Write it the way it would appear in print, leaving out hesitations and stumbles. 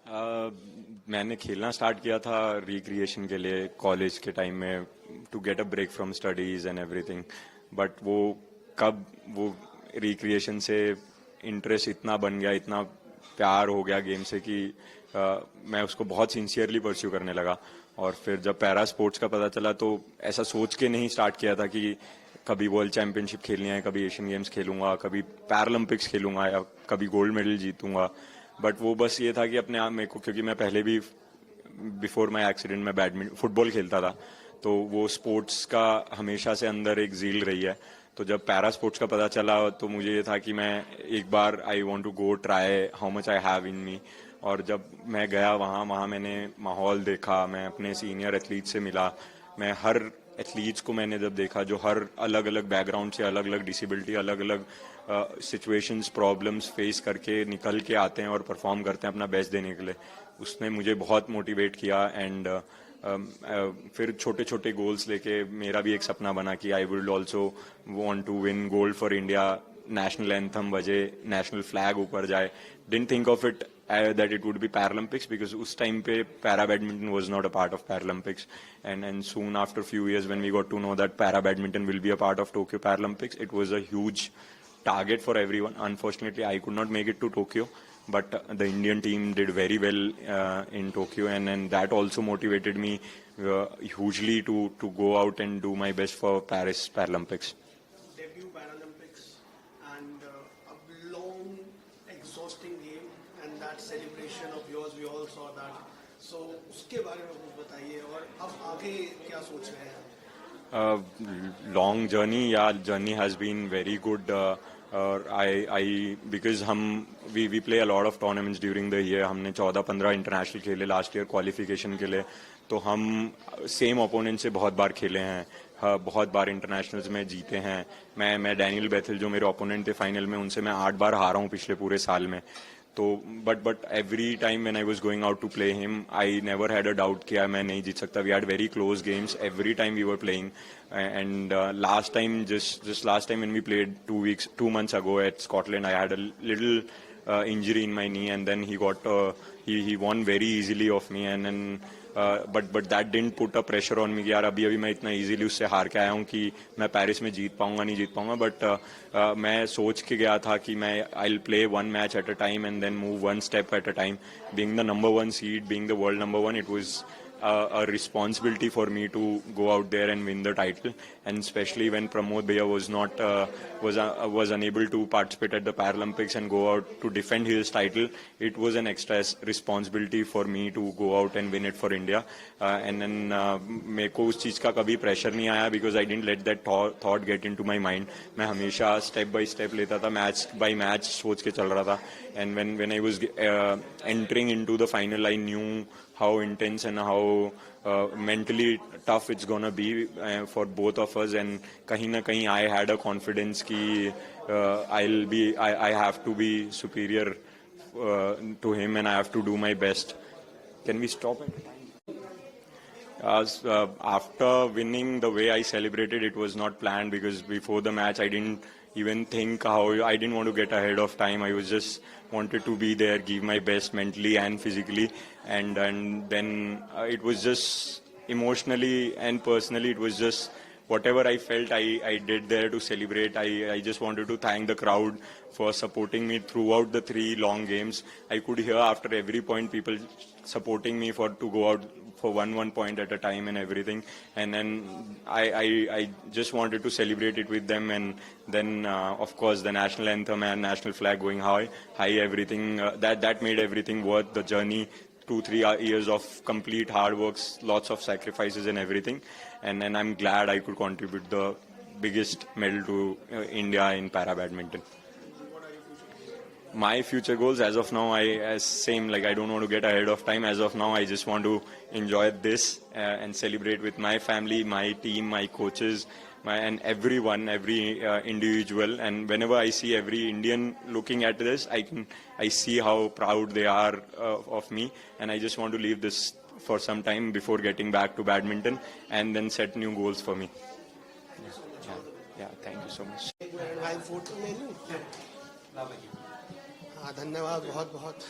मैंने खेलना स्टार्ट किया था रिक्रिएशन के लिए कॉलेज के टाइम में, to get a break from studies and everything. But कब वो रिक्रिएशन से इंटरेस्ट इतना बन गया, इतना प्यार हो गया गेम से कि मैं उसको बहुत सिंसियरली परस्यू करने लगा। और फिर जब पैरा स्पोर्ट्स का पता चला तो ऐसा सोच के नहीं स्टार्ट किया था कि कभी वर्ल्ड चैंपियनशिप खेलनी है, कभी एशियन गेम्स खेलूंगा, कभी पैरालंपिक्स खेलूंगा या कभी गोल्ड मेडल जीतूंगा। बट वो बस ये था कि अपने आप मेरे को, क्योंकि मैं पहले भी बिफोर माई एक्सीडेंट में फुटबॉल खेलता था, तो वो स्पोर्ट्स का हमेशा से अंदर एक जील रही है। तो जब पैरा स्पोर्ट्स का पता चला तो मुझे ये था कि मैं एक बार I want to go try how much I have in me. और जब मैं गया वहाँ मैंने माहौल देखा, मैं अपने सीनियर एथलीट से मिला, मैं हर एथलीट्स को मैंने जब देखा जो हर अलग अलग बैकग्राउंड से, अलग अलग डिसेबिलिटी, अलग अलग सिचुएशंस, प्रॉब्लम्स फेस करके निकल के आते हैं और परफॉर्म करते हैं अपना बेस्ट देने के लिए, उसने मुझे बहुत मोटिवेट किया। एंड फिर छोटे छोटे गोल्स लेके मेरा भी एक सपना बना कि I would also want to win gold for India, national anthem बजे, नेशनल फ्लैग ऊपर जाए। Didn't think of it that it would be Paralympics because उस time पे para badminton was not a part of Paralympics, and soon after few years when we got to know that para badminton will be a part of Tokyo Paralympics, it was a huge target for everyone. Unfortunately, I could not make it to Tokyo, but the Indian team did very well in Tokyo, and that also motivated me hugely to go out and do my best for Paris Paralympics. Debut Paralympics and a long, exhausting game, and that celebration of yours, we all saw that. So उसके बारे में कुछ बताइए और अब आगे क्या सोच रहे हैं? Long journey, yeah, journey has been very good. I because we play a lot of tournaments during the year. हमने 14-15 इंटरनेशनल खेले लास्ट ईयर क्वालिफिकेशन के लिए, तो हम सेम ओपोनेंट से बहुत बार खेले हैं, बहुत बार इंटरनेशनल्स में जीते हैं। मैं डैनियल बेथल जो मेरे ओपोनेंट थे फाइनल में, उनसे मैं 8 बार हारा हूँ पिछले पूरे साल में। तो but every time when I was going out to play him, I never had a doubt कि मैं नहीं जीत सकता। We had very close games every time we were playing, and last time, just last time when we played 2 months ago at Scotland, I had a little injury in my knee, and then he won very easily of me, and then but that didn't put a pressure on me कि यार अभी मैं इतना easily उससे हार के आया हूँ कि मैं पेरिस में जीत पाऊंगा नहीं जीत पाऊंगा। बट मैं सोच के गया था कि मैं I'll play one match at a time and then move one step at a time. Being the number one seed, being the world number one, it was a responsibility for me to go out there and win the title, and especially when Pramod Bhaiya was unable to participate at the Paralympics and go out to defend his title, it was an extra responsibility for me to go out and win it for India. And then मेरे को उस चीज़ का कभी pressure नहीं आया because I didn't let that thought get into my mind. मैं हमेशा step by step लेता था, मैच बाय मैच सोच के चल रहा था। And when I was entering into the final, I knew how intense and how mentally tough it's gonna be for both of us, and कहीं ना कहीं I had a confidence कि I have to be superior to him and I have to do my best. Can we stop it? After winning, the way I celebrated, it was not planned because before the match I didn't even think I didn't want to get ahead of time. I was just wanted to be there, give my best mentally and physically, and then it was just emotionally and personally, it was just whatever I felt, I did there to celebrate. I just wanted to thank the crowd for supporting me throughout the 3 long games. I could hear after every point people supporting me to go out for one point at a time and everything. And then I just wanted to celebrate it with them. And then, of course, the national anthem and national flag going high, everything, that made everything worth the journey. 2-3 years of complete hard works, lots of sacrifices and everything. And I'm glad I could contribute the biggest medal to India in para badminton. My future goals, as of now, same, like I don't want to get ahead of time. As of now, I just want to enjoy this and celebrate with my family, my team, my coaches, and everyone, every individual. And whenever I see every Indian looking at this, I see how proud they are of me. And I just want to leave this for some time before getting back to badminton and then set new goals for me. Yeah, thank you so much. हाँ, धन्यवाद बहुत बहुत।